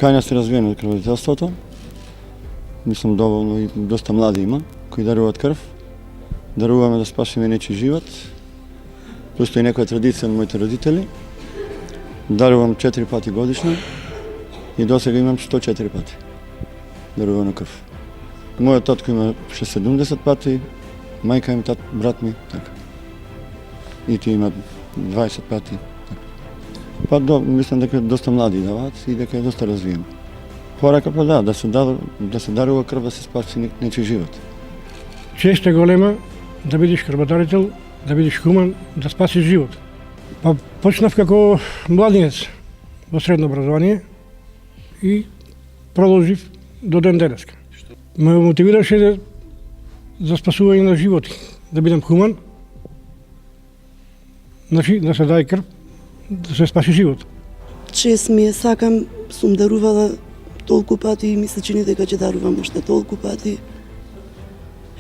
Кај нас е развиено крводарителството. Мислам доволно и доста млади има кои даруваат крв. Даруваме да спасиме нечи живот. Постои некоја традиција на моите родители. Дарувам 4 пати годишно и досега имам 104 пати дарувано крв. Мојот татко има 70 пати, мајка ми, брат ми, така. И ти има 20 пати. Па мислам дека доста млади даваат и дека е доста развиено. Порака па да се дарува крв да се спаси нечи живот. Чест е голема да бидеш крводарител, да бидеш хуман, да спасиш живот. Па почнав како младинец во средно образование и продолжив до ден денеска. Ме мотивираше за спасување на животи, да бидам хуман, значи да се даде крв, да се спаси живот. Чест ми е, сакам, сум дарувала толку пати и ми се чини дека ќе дарувам уште толку пати.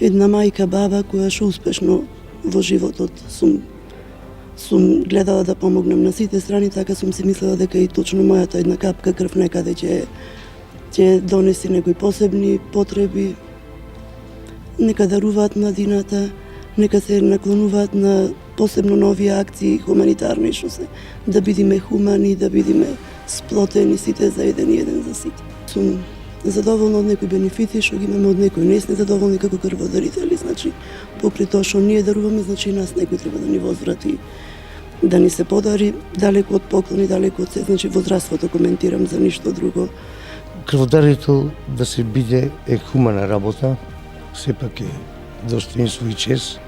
Една мајка, баба која што успешно во животот сум гледала да помогнам на сите страни, така сум си мислела дека и точно мојата една капка крв некаде ќе донеси некои посебни потреби. Нека даруваат младината, нека се наклонуваат на посебно на овие акции хуманитарни што се, да бидиме хумани, да бидиме сплотени сите за еден за сите. Сум задоволна од некои бенефити што ги имаме од некои, не сме задоволни како крводарители, значи покрај тоа што ние даруваме, значи и нас некој треба да ни возврати, да ни се подари, далеку од поклони, далеку од се, значи возраството коментирам, за ништо друго. Крводарител да се биде е хумана работа, сепак е достоинство и чест.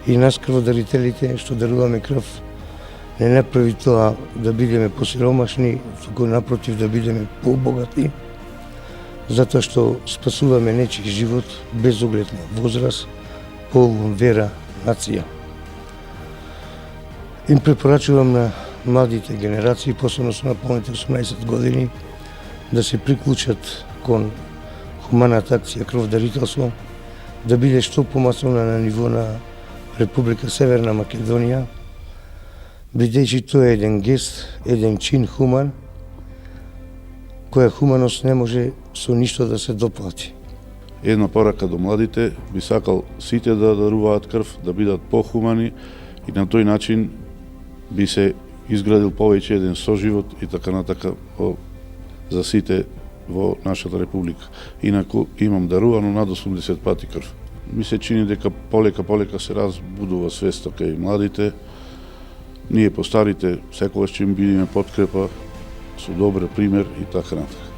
И нас крводарителите што даруваме крв не направи тоа да бидеме посиромашни, туку напротив да бидеме побогати, затоа што спасуваме нечи живот без оглед на возраст, пол, вера, нација. Им препорачувам на младите генерации, посебно со наполните 18 години, да се приклучат кон хуманата акција крводарителство, да биде што помасовна на ниво на Република Северна Македонија, бидејќи тоа е еден гест, еден чин хуман, која хуманост не може со ништо да се доплати. Една порака до младите, би сакал сите да даруваат крв, да бидат похумани и на тој начин би се изградил повеќе еден соживот и така натака за сите во нашата република. Инаку имам дарувано над 80 пати крв. Ми се чини дека полека се разбудува свеста кај младите. Ние постарите секогаш ќе им бидиме подкрепа со добар пример и така натака.